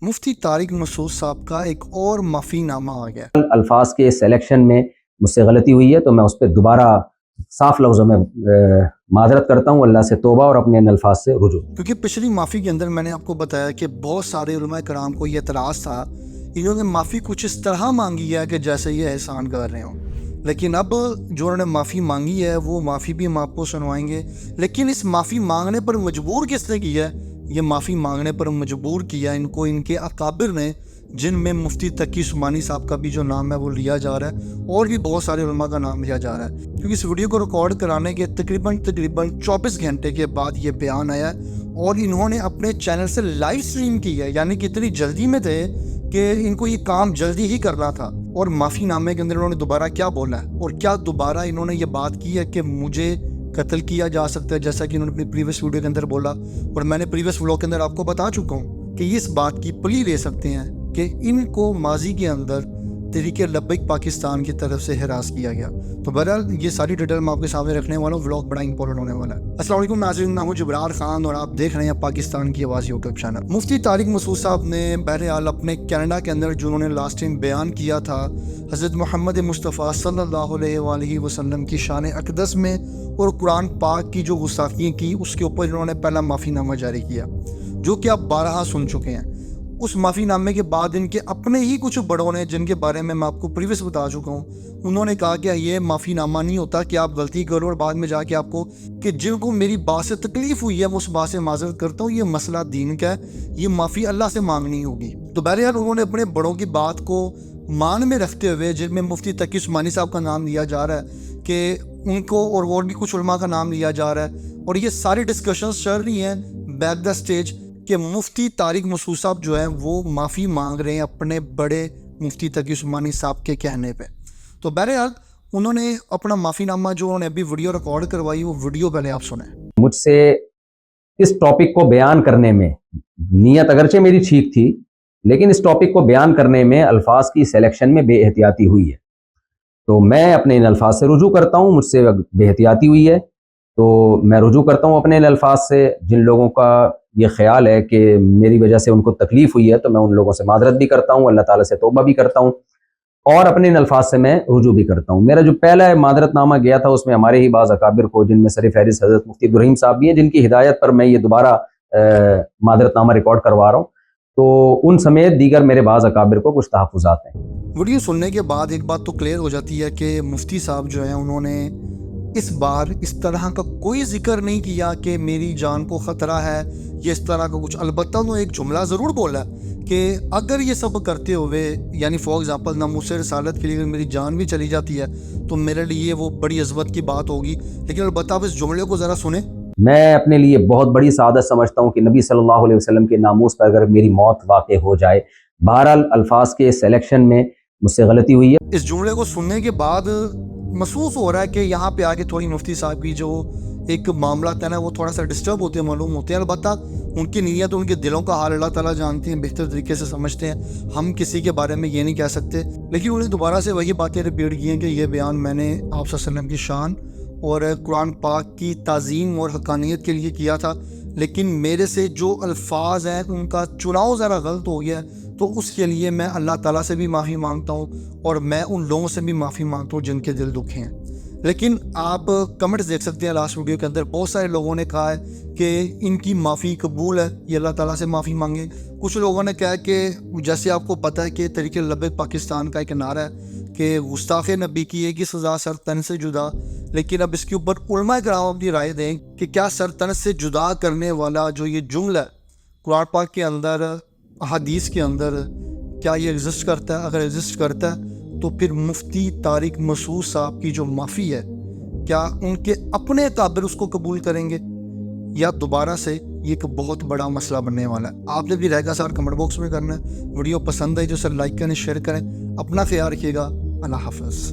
مفتی طارق مسعود صاحب کا ایک اور معافی نامہ آ گیا۔ الفاظ کے سلیکشن میں مجھ سے غلطی ہوئی ہے تو میں اس پہ دوبارہ صاف لفظوں میں معذرت کرتا ہوں، اللہ سے توبہ اور اپنے ان الفاظ سے رجوع۔ کیونکہ پچھلی معافی کے اندر میں نے آپ کو بتایا کہ بہت سارے علماء کرام کو یہ اعتراض تھا، انہوں نے معافی کچھ اس طرح مانگی ہے کہ جیسے یہ احسان کر رہے ہوں، لیکن اب جو انہوں نے معافی مانگی ہے وہ معافی بھی ہم آپ کو سنوائیں گے۔ لیکن اس معافی مانگنے پر مجبور کس نے کیا ہے؟ یہ معافی مانگنے پر مجبور کیا ان کو ان کے اکابر نے، جن میں مفتی تقی عثمانی صاحب کا بھی جو نام ہے وہ لیا جا رہا ہے، اور بھی بہت سارے علماء کا نام لیا جا رہا ہے، کیونکہ اس ویڈیو کو ریکارڈ کرانے کے تقریباً 24 گھنٹے کے بعد یہ بیان آیا ہے، اور انہوں نے اپنے چینل سے لائیو سٹریم کی ہے، یعنی کہ اتنی جلدی میں تھے کہ ان کو یہ کام جلدی ہی کرنا تھا۔ اور معافی نامے کے اندر انہوں نے دوبارہ کیا بولا ہے، اور کیا دوبارہ انہوں نے یہ بات کی ہے کہ مجھے قتل کیا جا سکتا ہے، جیسا کہ انہوں نے اپنی پریویس ویڈیو کے اندر بولا، اور میں نے پریویس ولاگ کے اندر آپ کو بتا چکا ہوں کہ یہ اس بات کی پلی لے سکتے ہیں کہ ان کو ماضی کے اندر تحریک لبیک پاکستان کی طرف سے ہراس کیا گیا۔ تو بہرحال یہ ساری ڈیٹیل میں آپ کے سامنے رکھنے والا ہوں، ولاگ بڑا امپورٹنٹ ہونے والا ہے۔ السلام علیکم ناظرین، میں ہوں جبرار خان اور آپ دیکھ رہے ہیں پاکستان کی آواز یوٹیوب چینل۔ مفتی طارق مسعود صاحب نے بہرحال اپنے کینیڈا کے اندر جو انہوں نے لاسٹ ٹائم بیان کیا تھا حضرت محمد مصطفیٰ صلی اللہ علیہ وآلہ وسلم کی شان اقدس میں اور قرآن پاک کی جو گستاخیاں کی، اس کے اوپر انہوں نے پہلا معافی نامہ جاری کیا، جو کہ آپ بارہا سن چکے ہیں۔ اس معافی نامے کے بعد ان کے اپنے ہی کچھ بڑوں نے، جن کے بارے میں آپ کو پریویس بتا چکا ہوں، انہوں نے کہا کہ یہ معافی نامہ نہیں ہوتا کہ آپ غلطی کرو اور بعد میں جا کے آپ کو کہ جن کو میری بات سے تکلیف ہوئی ہے میں اس بات سے معذرت کرتا ہوں، یہ مسئلہ دین کا ہے، یہ معافی اللہ سے مانگنی ہوگی۔ تو بہرحال انہوں نے اپنے بڑوں کی بات کو مان میں رکھتے ہوئے، جن میں مفتی تقی عثمانی صاحب کا نام لیا جا رہا ہے کہ ان کو، اور بھی کچھ علماء کا نام لیا جا رہا ہے، اور یہ ساری ڈسکشنز چل رہی ہیں بیک دا سٹیج کہ مفتی طارق مسعود صاحب جو ہیں وہ معافی مانگ رہے ہیں اپنے بڑے مفتی تقی عثمانی صاحب کے کہنے پہ۔ تو بہرحال انہوں نے اپنا معافی نامہ جو انہوں نے ابھی ویڈیو ریکارڈ کروائی، وہ ویڈیو پہلے آپ سنیں۔ مجھ سے اس ٹاپک کو بیان کرنے میں نیت اگرچہ میری ٹھیک تھی، لیکن اس ٹاپک کو بیان کرنے میں الفاظ کی سلیکشن میں بے احتیاطی ہوئی ہے، تو میں اپنے ان الفاظ سے رجوع کرتا ہوں۔ مجھ سے بے احتیاطی ہوئی ہے تو میں رجوع کرتا ہوں اپنے ان الفاظ سے۔ جن لوگوں کا یہ خیال ہے کہ میری وجہ سے ان کو تکلیف ہوئی ہے تو میں ان لوگوں سے معذرت بھی کرتا ہوں، اللہ تعالیٰ سے توبہ بھی کرتا ہوں، اور اپنے ان الفاظ سے میں رجوع بھی کرتا ہوں۔ میرا جو پہلا معذرت نامہ گیا تھا اس میں ہمارے ہی بعض اکابر کو، جن میں سر فہرست حضرت مفتی عبدالرحیم صاحب بھی ہیں، جن کی ہدایت پر میں یہ دوبارہ معذرت نامہ ریکارڈ کروا رہا ہوں، تو ان سمیت دیگر میرے بعض اکابر کو کچھ تحفظات ہیں۔ ویڈیو سننے کے بعد ایک بات تو کلیئر ہو جاتی ہے کہ مفتی صاحب جو ہیں انہوں نے اس بار اس طرح کا کوئی ذکر نہیں کیا کہ میری جان کو خطرہ ہے، یہ اس طرح کا کچھ۔ البتہ انہوں نے ایک جملہ ضرور بولا کہ اگر یہ سب کرتے ہوئے، یعنی فار ایگزامپل ناموس رسالت کے لیے اگر میری جان بھی چلی جاتی ہے تو میرے لیے وہ بڑی عظمت کی بات ہوگی، لیکن البتہ آپ اس جملے کو ذرا سنیں۔ میں اپنے لیے بہت بڑی سعادت سمجھتا ہوں کہ نبی صلی اللہ علیہ وسلم کے ناموس پر اگر میری موت واقع ہو جائے۔ بہرحال الفاظ کے سلیکشن میں مجھ سے غلطی ہوئی ہے۔ اس جملے کو سننے کے بعد محسوس ہو رہا ہے کہ یہاں پہ آگے تھوڑی مفتی صاحب کی جو ایک معاملات ہے نا وہ تھوڑا سا ڈسٹرب ہوتے ہیں، معلوم ہوتے ہیں۔ البتہ ان کی نیت، ان کے دلوں کا حال اللہ تعالیٰ جانتے ہیں، بہتر طریقے سے سمجھتے ہیں، ہم کسی کے بارے میں یہ نہیں کہہ سکتے، لیکن انہیں دوبارہ سے وہی باتیں ریپیٹ کی ہیں کہ یہ بیان میں نے آپ صلی اللہ علیہ وسلم کی شان اور قرآن پاک کی تعظیم اور حقانیت کے لیے کیا تھا، لیکن میرے سے جو الفاظ ہیں ان کا چناؤ ذرا غلط ہو گیا ہے، تو اس کے لیے میں اللہ تعالیٰ سے بھی معافی مانگتا ہوں، اور میں ان لوگوں سے بھی معافی مانگتا ہوں جن کے دل دکھے ہیں۔ لیکن آپ کمنٹس دیکھ سکتے ہیں لاسٹ ویڈیو کے اندر، بہت سارے لوگوں نے کہا ہے کہ ان کی معافی قبول ہے، یہ اللہ تعالیٰ سے معافی مانگیں۔ کچھ لوگوں نے کہا کہ جیسے آپ کو پتہ ہے کہ تحریک لبیک پاکستان کا ایک نعرہ ہے کہ گستاخ نبی کی ایک ہی سزا سر تن سے جدا، لیکن اب اس کے اوپر علماء کرام اپنی رائے دیں کہ کیا سر تن سے جدا کرنے والا جو یہ جملہ ہے قرآن پاک کے اندر، حدیث کے اندر، کیا یہ ایگزسٹ کرتا ہے؟ اگر ایگزسٹ کرتا ہے تو پھر مفتی طارق مسعود صاحب کی جو معافی ہے، کیا ان کے اپنے اکابر اس کو قبول کریں گے، یا دوبارہ سے یہ ایک بہت بڑا مسئلہ بننے والا ہے؟ آپ نے بھی رائے کا سار کمنٹ باکس میں کرنا ہے۔ ویڈیو پسند آئی تو سر لائک کریں، شیئر کریں، اپنا خیال رکھیے گا۔ اللہ حافظ۔